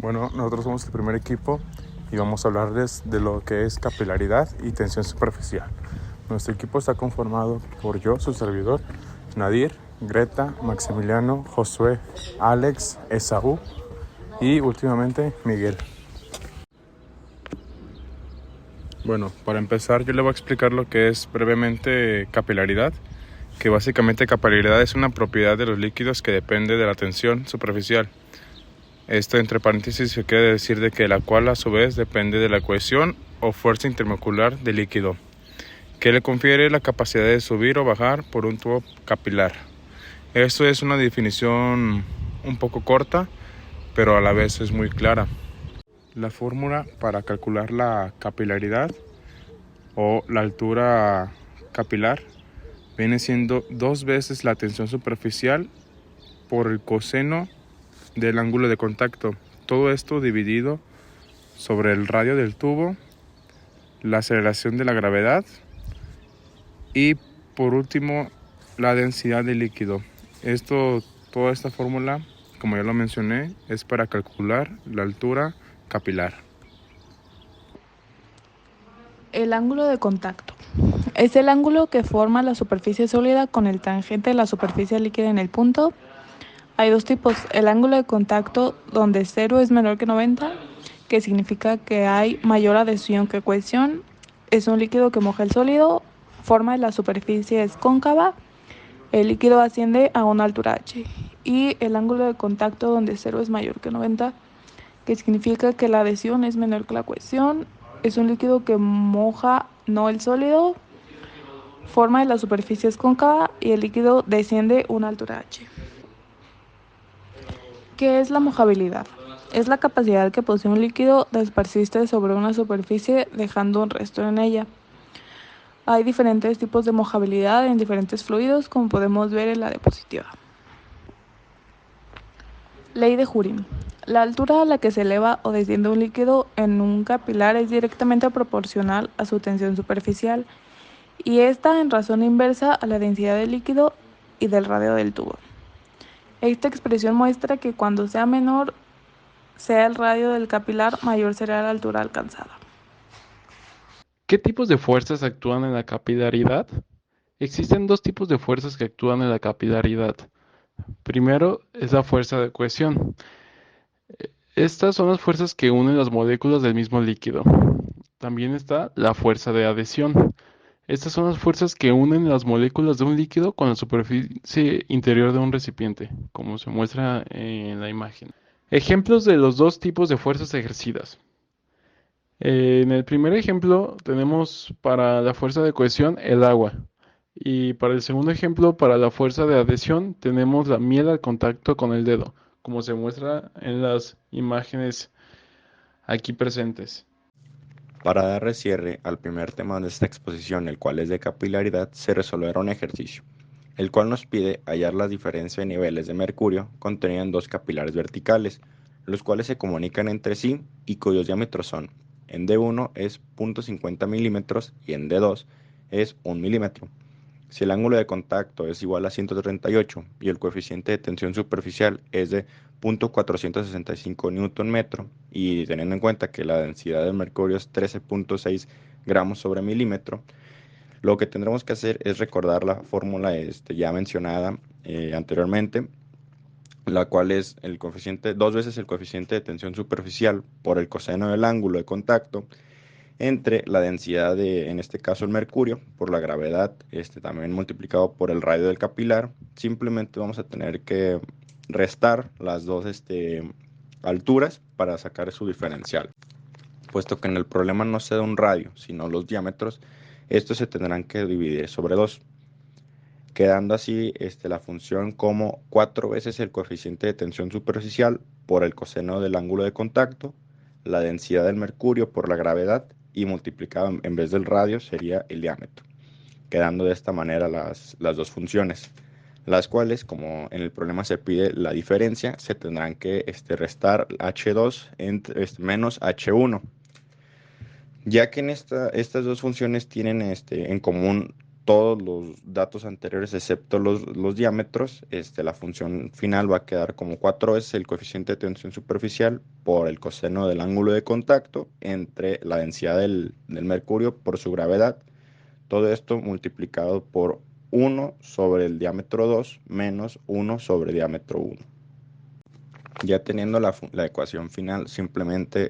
Bueno, nosotros somos el primer equipo y vamos a hablarles de lo que es capilaridad y tensión superficial. Nuestro equipo está conformado por yo, su servidor, Nadir, Greta, Maximiliano, Josué, Alex, Esaú y últimamente Miguel. Bueno, para empezar yo le voy a explicar lo que es brevemente capilaridad, que básicamente capilaridad es una propiedad de los líquidos que depende de la tensión superficial. Esto entre paréntesis se quiere decir de que la cual a su vez depende de la cohesión o fuerza intermolecular del líquido, que le confiere la capacidad de subir o bajar por un tubo capilar. Esto es una definición un poco corta, pero a la vez es muy clara. La fórmula para calcular la capilaridad o la altura capilar viene siendo 2 veces la tensión superficial por el coseno del ángulo de contacto. Todo esto dividido sobre el radio del tubo, la aceleración de la gravedad y por último la densidad del líquido. Toda esta fórmula, como ya lo mencioné, es para calcular la altura capilar. El ángulo de contacto es el ángulo que forma la superficie sólida con el tangente de la superficie líquida en el punto. Hay dos tipos: el ángulo de contacto donde 0 es menor que 90, que significa que hay mayor adhesión que cohesión. Es un líquido que moja el sólido, forma de la superficie es cóncava, el líquido asciende a una altura h. Y el ángulo de contacto donde 0 es mayor que 90, que significa que la adhesión es menor que la cohesión. Es un líquido que moja no el sólido, forma de la superficie es cóncava y el líquido desciende una altura h. ¿Qué es la mojabilidad? Es la capacidad que posee un líquido de esparcirse sobre una superficie dejando un resto en ella. Hay diferentes tipos de mojabilidad en diferentes fluidos, como podemos ver en la diapositiva. Ley de Jurin. La altura a la que se eleva o desciende un líquido en un capilar es directamente proporcional a su tensión superficial y esta en razón inversa a la densidad del líquido y del radio del tubo. Esta expresión muestra que cuando sea menor sea el radio del capilar, mayor será la altura alcanzada. ¿Qué tipos de fuerzas actúan en la capilaridad? Existen dos tipos de fuerzas que actúan en la capilaridad. Primero es la fuerza de cohesión. Estas son las fuerzas que unen las moléculas del mismo líquido. También está la fuerza de adhesión. Estas son las fuerzas que unen las moléculas de un líquido con la superficie interior de un recipiente, como se muestra en la imagen. Ejemplos de los dos tipos de fuerzas ejercidas. En el primer ejemplo tenemos para la fuerza de cohesión el agua. Y para el segundo ejemplo, para la fuerza de adhesión, tenemos la miel al contacto con el dedo, como se muestra en las imágenes aquí presentes. Para dar cierre al primer tema de esta exposición, el cual es de capilaridad, se resolverá un ejercicio, el cual nos pide hallar la diferencia de niveles de mercurio contenida en dos capilares verticales, los cuales se comunican entre sí y cuyos diámetros son: en D1 es 0.50 milímetros y en D2 es 1 milímetro. Si el ángulo de contacto es igual a 138 y el coeficiente de tensión superficial es de 0.465 Nm y teniendo en cuenta que la densidad del mercurio es 13.6 gramos sobre milímetro, lo que tendremos que hacer es recordar la fórmula ya mencionada anteriormente, la cual es el coeficiente, 2 veces el coeficiente de tensión superficial por el coseno del ángulo de contacto entre la densidad de, en este caso, el mercurio, por la gravedad, también multiplicado por el radio del capilar. Simplemente vamos a tener que restar las dos alturas para sacar su diferencial. Puesto que en el problema no se da un radio, sino los diámetros, estos se tendrán que dividir sobre 2, quedando así la función como 4 veces el coeficiente de tensión superficial por el coseno del ángulo de contacto, la densidad del mercurio por la gravedad y multiplicado en vez del radio sería el diámetro, quedando de esta manera las dos funciones, las cuales, como en el problema se pide la diferencia, se tendrán que restar H2 menos H1, ya que estas dos funciones tienen en común todos los datos anteriores excepto los diámetros, la función final va a quedar como 4 veces el coeficiente de tensión superficial por el coseno del ángulo de contacto entre la densidad del mercurio por su gravedad. Todo esto multiplicado por 1 sobre el diámetro 2 menos 1 sobre el diámetro 1. Ya teniendo la ecuación final, simplemente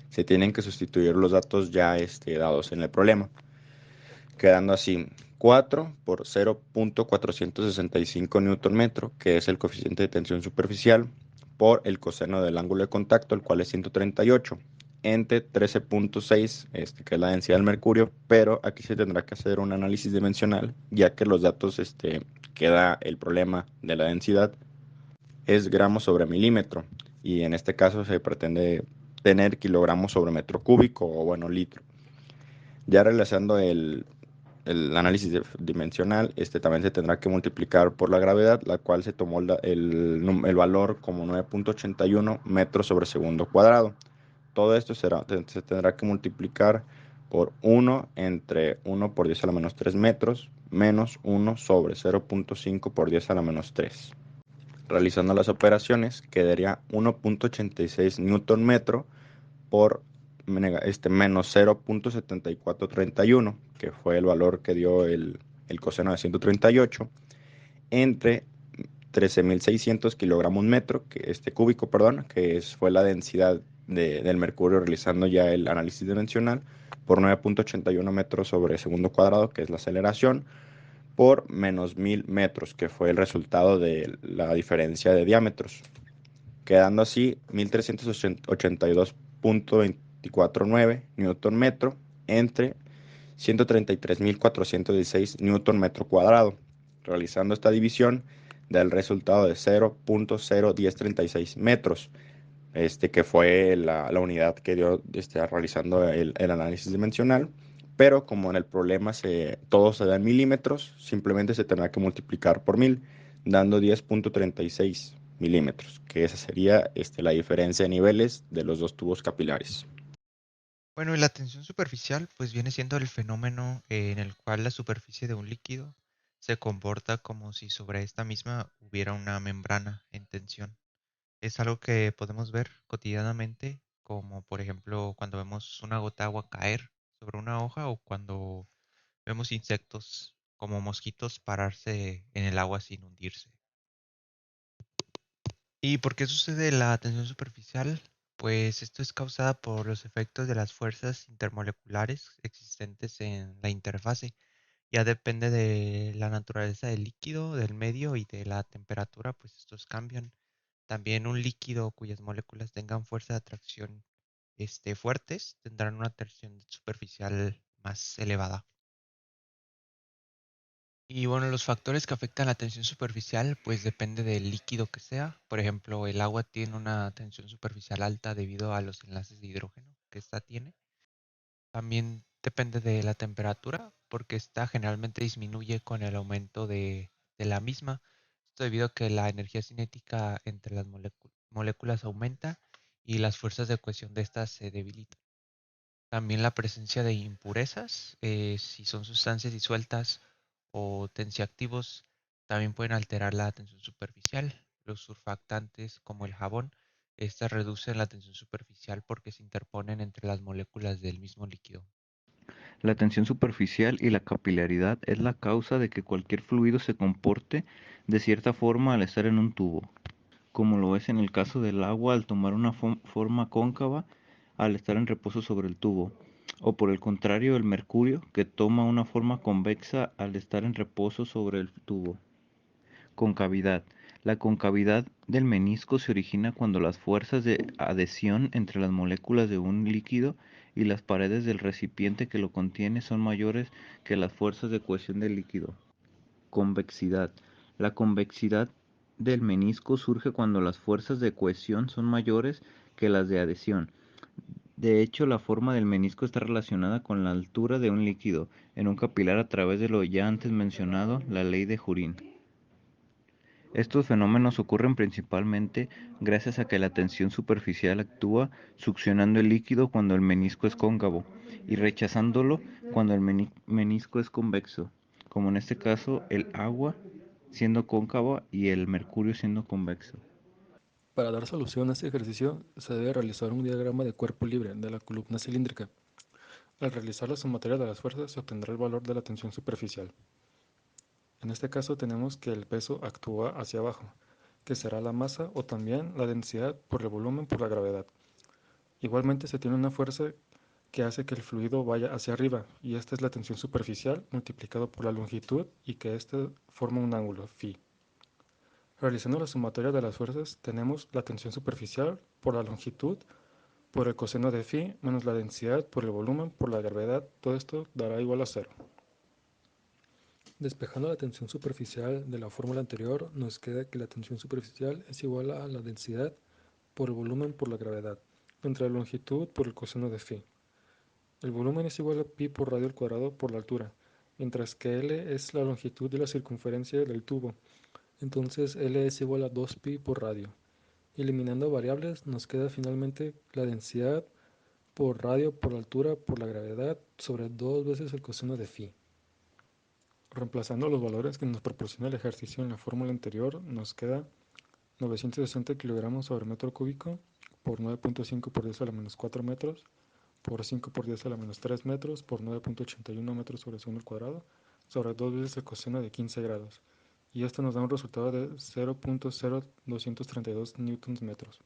se tienen que sustituir los datos ya dados en el problema, quedando así 4 por 0.465 Newton metro, que es el coeficiente de tensión superficial, por el coseno del ángulo de contacto, el cual es 138, entre 13.6, que es la densidad del mercurio, pero aquí se tendrá que hacer un análisis dimensional, ya que los datos que da el problema de la densidad es gramos sobre milímetro, y en este caso se pretende tener kilogramos sobre metro cúbico, o bueno, litro. Ya realizando el análisis dimensional, también se tendrá que multiplicar por la gravedad, la cual se tomó el valor como 9.81 metros sobre segundo cuadrado. Todo esto se tendrá que multiplicar por 1 entre 1 por 10 a la menos 3 metros, menos 1 sobre 0.5 por 10 a la menos 3. Realizando las operaciones, quedaría 1.86 Newton metro por menos 0.7431, que fue el valor que dio el coseno de 138, entre 13.600 kilogramos metro, cúbico, perdón, fue la densidad del mercurio realizando ya el análisis dimensional, por 9.81 metros sobre segundo cuadrado, que es la aceleración, por menos 1000 metros, que fue el resultado de la diferencia de diámetros, quedando así 1382.249 Newton metro entre 133.416 Newton metro cuadrado. Realizando esta división da el resultado de 0.01036 metros, que fue la unidad que dio realizando el análisis dimensional. Pero como en el problema todo se da en milímetros, simplemente se tendrá que multiplicar por 1000, dando 10.36 milímetros, que esa sería la diferencia de niveles de los dos tubos capilares. Bueno, y la tensión superficial pues viene siendo el fenómeno en el cual la superficie de un líquido se comporta como si sobre esta misma hubiera una membrana en tensión. Es algo que podemos ver cotidianamente, como por ejemplo cuando vemos una gota de agua caer sobre una hoja o cuando vemos insectos como mosquitos pararse en el agua sin hundirse. ¿Y por qué sucede la tensión superficial? Pues esto es causada por los efectos de las fuerzas intermoleculares existentes en la interfase. Ya depende de la naturaleza del líquido, del medio y de la temperatura, pues estos cambian. También un líquido cuyas moléculas tengan fuerza de atracción fuertes tendrán una tensión superficial más elevada. Y bueno, los factores que afectan la tensión superficial, pues depende del líquido que sea. Por ejemplo, el agua tiene una tensión superficial alta debido a los enlaces de hidrógeno que ésta tiene. También depende de la temperatura, porque esta generalmente disminuye con el aumento de la misma. Esto debido a que la energía cinética entre las moléculas aumenta y las fuerzas de cohesión de estas se debilitan. También la presencia de impurezas, si son sustancias disueltas o tensioactivos, también pueden alterar la tensión superficial. Los surfactantes, como el jabón, estas reducen la tensión superficial porque se interponen entre las moléculas del mismo líquido. La tensión superficial y la capilaridad es la causa de que cualquier fluido se comporte de cierta forma al estar en un tubo, como lo es en el caso del agua al tomar una forma cóncava al estar en reposo sobre el tubo, o por el contrario el mercurio que toma una forma convexa al estar en reposo sobre el tubo. Concavidad. La concavidad del menisco se origina cuando las fuerzas de adhesión entre las moléculas de un líquido y las paredes del recipiente que lo contiene son mayores que las fuerzas de cohesión del líquido. Convexidad. La convexidad del menisco surge cuando las fuerzas de cohesión son mayores que las de adhesión. De hecho, la forma del menisco está relacionada con la altura de un líquido en un capilar a través de lo ya antes mencionado, la ley de Jurín. Estos fenómenos ocurren principalmente gracias a que la tensión superficial actúa succionando el líquido cuando el menisco es cóncavo y rechazándolo cuando el menisco es convexo. como en este caso el agua siendo cóncava y el mercurio siendo convexo. Para dar solución a este ejercicio, se debe realizar un diagrama de cuerpo libre de la columna cilíndrica. Al realizar la sumatoria de las fuerzas se obtendrá el valor de la tensión superficial. En este caso tenemos que el peso actúa hacia abajo, que será la masa o también la densidad por el volumen por la gravedad. Igualmente se tiene una fuerza que hace que el fluido vaya hacia arriba, y esta es la tensión superficial multiplicado por la longitud y que éste forma un ángulo, phi. Realizando la sumatoria de las fuerzas tenemos la tensión superficial por la longitud por el coseno de phi menos la densidad por el volumen por la gravedad, todo esto dará igual a cero. Despejando la tensión superficial de la fórmula anterior, nos queda que la tensión superficial es igual a la densidad por el volumen por la gravedad, entre la longitud por el coseno de phi. El volumen es igual a pi por radio al cuadrado por la altura, mientras que L es la longitud de la circunferencia del tubo, entonces L es igual a 2pi por radio. Eliminando variables nos queda finalmente la densidad por radio por la altura por la gravedad sobre 2 veces el coseno de phi. Reemplazando los valores que nos proporciona el ejercicio en la fórmula anterior, nos queda 960 kilogramos sobre metro cúbico por 9.5 por 10 a la menos 4 metros por 5 por 10 a la menos 3 metros por 9.81 metros sobre segundo al cuadrado sobre 2 veces el coseno de 15 grados. Y esto nos da un resultado de 0.0232 newtons metros.